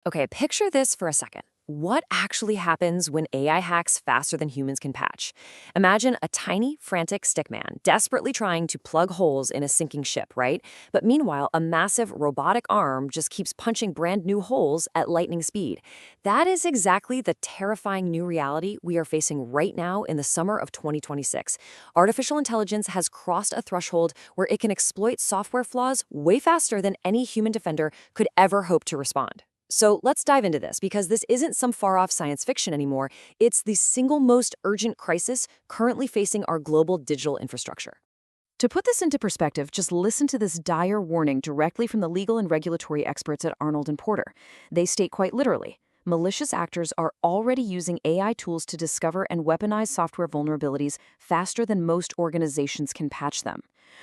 Okay, picture this for a second. What actually happens when AI hacks faster than humans can patch? Imagine a tiny, frantic stickman desperately trying to plug holes in a sinking ship, right? But meanwhile, a massive robotic arm just keeps punching brand new holes at lightning speed. That is exactly the terrifying new reality we are facing right now in the summer of 2026. Artificial intelligence has crossed a threshold where it can exploit software flaws way faster than any human defender could ever hope to respond. So let's dive into this because this isn't some far off science fiction anymore. It's the single most urgent crisis currently facing our global digital infrastructure. To put this into perspective, just listen to this dire warning directly from the legal and regulatory experts at Arnold and Porter. They state quite literally, malicious actors are already using AI tools to discover and weaponize software vulnerabilities faster than most organizations can patch them.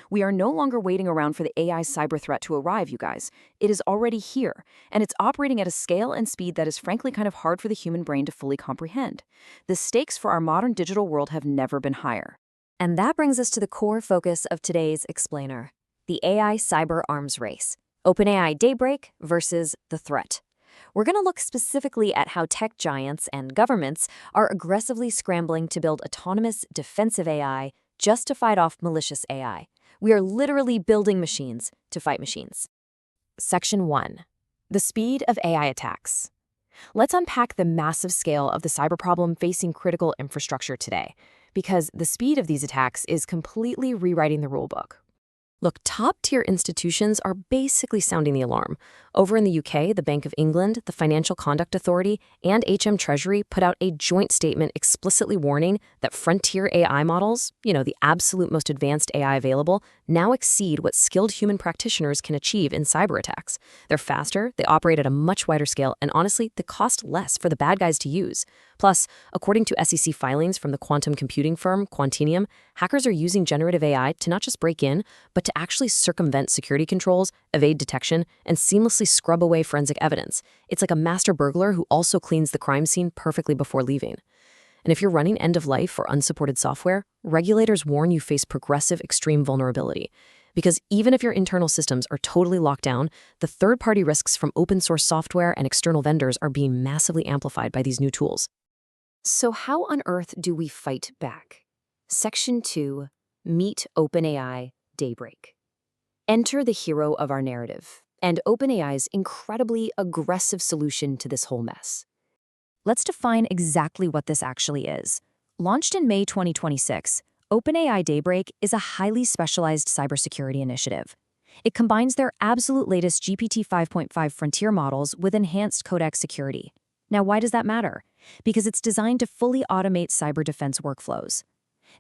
We are no longer waiting around for the AI cyber threat to arrive, you guys. It is already here, and it's operating at a scale and speed that is frankly kind of hard for the human brain to fully comprehend. The stakes for our modern digital world have never been higher. And that brings us to the core focus of today's explainer, the AI cyber arms race, OpenAI Daybreak versus the threat. We're going to look specifically at how tech giants and governments are aggressively scrambling to build autonomous defensive AI just to fight off malicious AI. We are literally building machines to fight machines. Section 1. The speed of AI attacks. Let's unpack the massive scale of the cyber problem facing critical infrastructure today, because the speed of these attacks is completely rewriting the rulebook. Look, top-tier institutions are basically sounding the alarm. Over in the UK, the Bank of England, the Financial Conduct Authority, and Treasury put out a joint statement explicitly warning that frontier AI models, the absolute most advanced AI available, now exceed what skilled human practitioners can achieve in cyber attacks. They're faster, they operate at a much wider scale, and honestly, they cost less for the bad guys to use. Plus, according to SEC filings from the quantum computing firm Quantinuum, hackers are using generative AI to not just break in, but to actually circumvent security controls, evade detection, and seamlessly scrub away forensic evidence. It's like a master burglar who also cleans the crime scene perfectly before leaving. And if you're running end-of-life or unsupported software, regulators warn you face progressive extreme vulnerability. Because even if your internal systems are totally locked down, the third-party risks from open-source software and external vendors are being massively amplified by these new tools. So how on earth do we fight back? Section 2. Meet OpenAI Daybreak. Enter the hero of our narrative, and OpenAI's incredibly aggressive solution to this whole mess. Let's define exactly what this actually is. Launched in May 2026, OpenAI Daybreak is a highly specialized cybersecurity initiative. It combines their absolute latest GPT 5.5 frontier models with enhanced codex security. Now, why does that matter? Because it's designed to fully automate cyber defense workflows.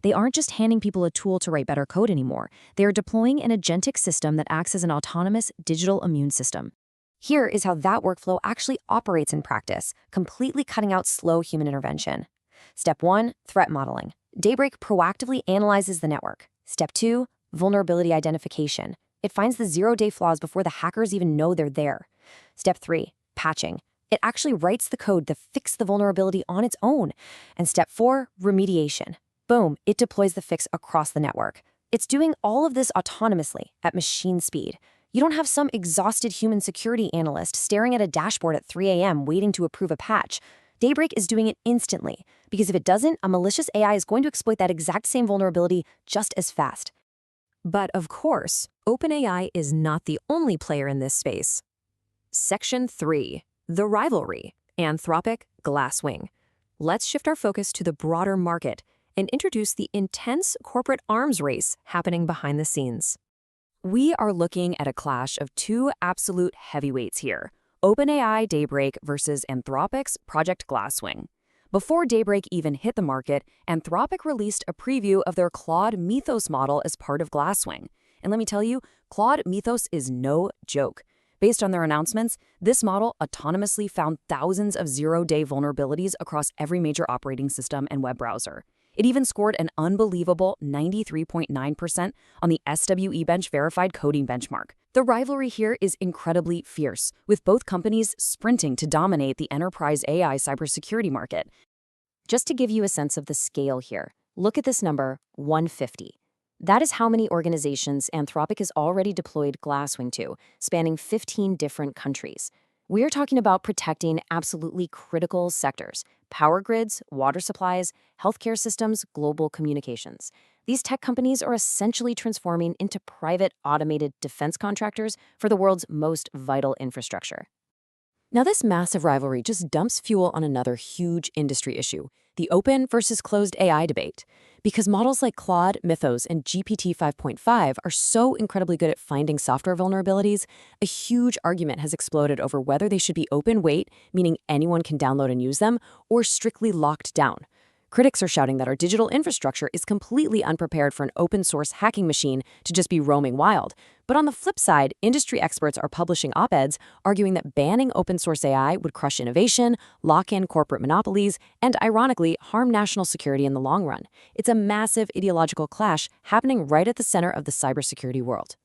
They aren't just handing people a tool to write better code anymore. They are deploying an agentic system that acts as an autonomous digital immune system. Here is how that workflow actually operates in practice, completely cutting out slow human intervention. Step 1, threat modeling. Daybreak proactively analyzes the network. Step 2, vulnerability identification. It finds the zero-day flaws before the hackers even know they're there. Step 3, patching. It actually writes the code to fix the vulnerability on its own. And step 4, remediation. Boom, it deploys the fix across the network. It's doing all of this autonomously at machine speed. You don't have some exhausted human security analyst staring at a dashboard at 3 a.m. waiting to approve a patch. Daybreak is doing it instantly, because if it doesn't, a malicious AI is going to exploit that exact same vulnerability just as fast. But of course, OpenAI is not the only player in this space. Section 3. The rivalry. Anthropic Glasswing. Let's shift our focus to the broader market and introduce the intense corporate arms race happening behind the scenes. We are looking at a clash of two absolute heavyweights here, OpenAI Daybreak versus Anthropic's Project Glasswing. Before Daybreak even hit the market, Anthropic released a preview of their Claude Mythos model as part of Glasswing. And let me tell you, Claude Mythos is no joke. Based on their announcements, this model autonomously found thousands of zero-day vulnerabilities across every major operating system and web browser. It even scored an unbelievable 93.9% on the SWE Bench verified coding benchmark. The rivalry here is incredibly fierce, with both companies sprinting to dominate the enterprise AI cybersecurity market. Just to give you a sense of the scale here, look at this number, 150. That is how many organizations Anthropic has already deployed Glasswing to, spanning 15 different countries. We're talking about protecting absolutely critical sectors: power grids, water supplies, healthcare systems, global communications. These tech companies are essentially transforming into private automated defense contractors for the world's most vital infrastructure. Now, this massive rivalry just dumps fuel on another huge industry issue: the open versus closed AI debate. Because models like Claude, Mythos, and GPT 5.5 are so incredibly good at finding software vulnerabilities, a huge argument has exploded over whether they should be open weight, meaning anyone can download and use them, or strictly locked down. Critics are shouting that our digital infrastructure is completely unprepared for an open source hacking machine to just be roaming wild. But on the flip side, industry experts are publishing op-eds arguing that banning open source AI would crush innovation, lock in corporate monopolies, and ironically, harm national security in the long run. It's a massive ideological clash happening right at the center of the cybersecurity world.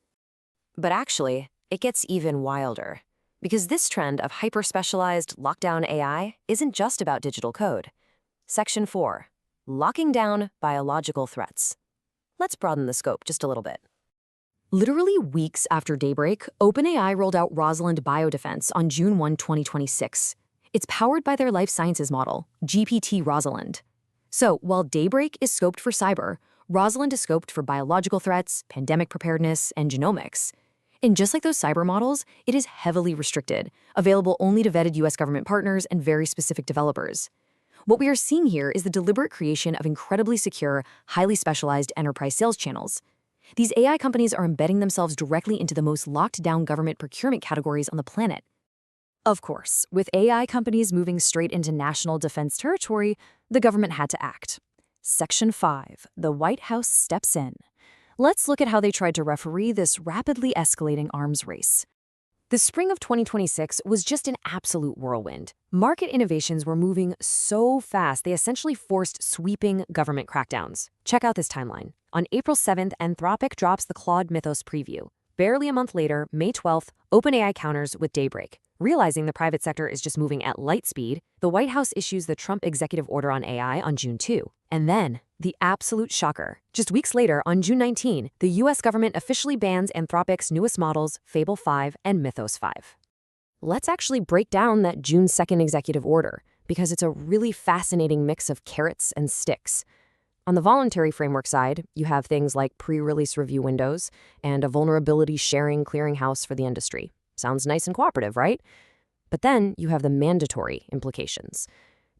But actually, it gets even wilder. Because this trend of hyper-specialized lockdown AI isn't just about digital code. Section 4. Locking down biological threats. Let's broaden the scope just a little bit. Literally weeks after Daybreak, OpenAI rolled out Rosalind Biodefense on June 1, 2026. It's powered by their life sciences model, GPT Rosalind. So, while Daybreak is scoped for cyber, Rosalind is scoped for biological threats, pandemic preparedness, and genomics. And just like those cyber models, it is heavily restricted, available only to vetted US government partners and very specific developers. What we are seeing here is the deliberate creation of incredibly secure, highly specialized enterprise sales channels. These AI companies are embedding themselves directly into the most locked-down government procurement categories on the planet. Of course, with AI companies moving straight into national defense territory, the government had to act. Section 5. The White House steps in. Let's look at how they tried to referee this rapidly escalating arms race. The spring of 2026 was just an absolute whirlwind. Market innovations were moving so fast, they essentially forced sweeping government crackdowns. Check out this timeline. On April 7th, Anthropic drops the Claude Mythos preview. Barely a month later, May 12th, OpenAI counters with Daybreak. Realizing the private sector is just moving at light speed, the White House issues the Trump executive order on AI on June 2. And then, the absolute shocker. Just weeks later, on June 19, the US government officially bans Anthropic's newest models, Fable 5 and Mythos 5. Let's actually break down that June 2nd executive order, because it's a really fascinating mix of carrots and sticks. On the voluntary framework side, you have things like pre-release review windows and a vulnerability sharing clearinghouse for the industry. Sounds nice and cooperative, right? But then you have the mandatory implications.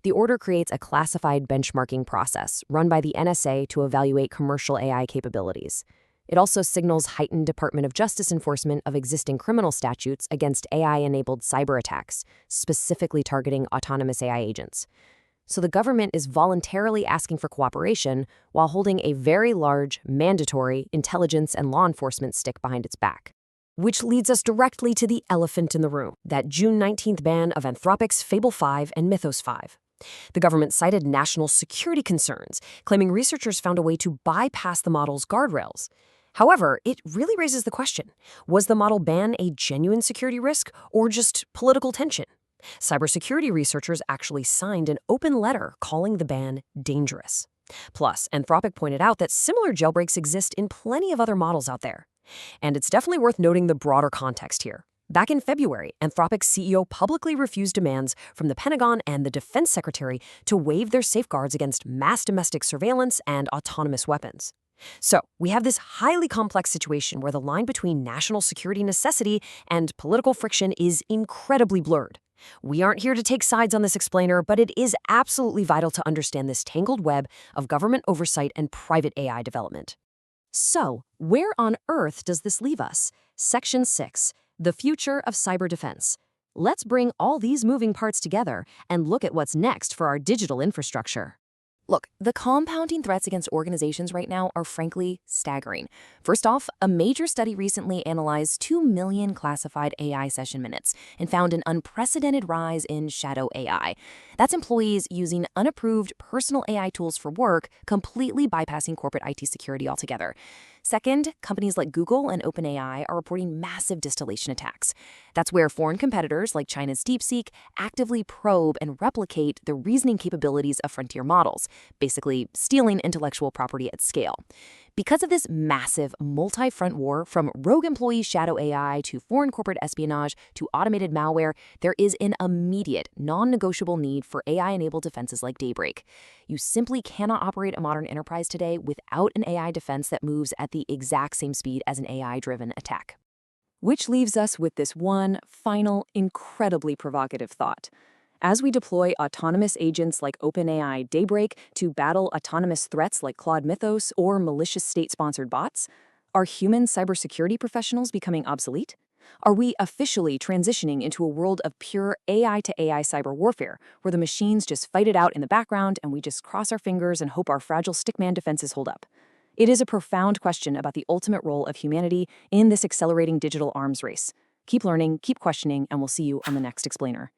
The order creates a classified benchmarking process run by the NSA to evaluate commercial AI capabilities. It also signals heightened Department of Justice enforcement of existing criminal statutes against AI-enabled cyber attacks, specifically targeting autonomous AI agents. So the government is voluntarily asking for cooperation while holding a very large, mandatory intelligence and law enforcement stick behind its back. Which leads us directly to the elephant in the room, that June 19th ban of Anthropic's Fable 5 and Mythos 5. The government cited national security concerns, claiming researchers found a way to bypass the model's guardrails. However, it really raises the question, was the model ban a genuine security risk or just political tension? Cybersecurity researchers actually signed an open letter calling the ban dangerous. Plus, Anthropic pointed out that similar jailbreaks exist in plenty of other models out there. And it's definitely worth noting the broader context here. Back in February, Anthropic's CEO publicly refused demands from the Pentagon and the Defense Secretary to waive their safeguards against mass domestic surveillance and autonomous weapons. So, we have this highly complex situation where the line between national security necessity and political friction is incredibly blurred. We aren't here to take sides on this explainer, but it is absolutely vital to understand this tangled web of government oversight and private AI development. So, where on earth does this leave us? Section 6. The future of cyber defense. Let's bring all these moving parts together and look at what's next for our digital infrastructure. Look, the compounding threats against organizations right now are frankly staggering. First off, a major study recently analyzed 2 million classified AI session minutes and found an unprecedented rise in shadow AI. That's employees using unapproved personal AI tools for work, completely bypassing corporate IT security altogether. Second, companies like Google and OpenAI are reporting massive distillation attacks. That's where foreign competitors like China's DeepSeek actively probe and replicate the reasoning capabilities of frontier models, basically stealing intellectual property at scale. Because of this massive multi-front war, from rogue employee shadow AI to foreign corporate espionage to automated malware, there is an immediate, non-negotiable need for AI-enabled defenses like Daybreak. You simply cannot operate a modern enterprise today without an AI defense that moves at the exact same speed as an AI-driven attack. Which leaves us with this one final, incredibly provocative thought. As we deploy autonomous agents like OpenAI Daybreak to battle autonomous threats like Claude Mythos or malicious state-sponsored bots, are human cybersecurity professionals becoming obsolete? Are we officially transitioning into a world of pure AI-to-AI cyber warfare, where the machines just fight it out in the background and we just cross our fingers and hope our fragile stickman defenses hold up? It is a profound question about the ultimate role of humanity in this accelerating digital arms race. Keep learning, keep questioning, and we'll see you on the next explainer.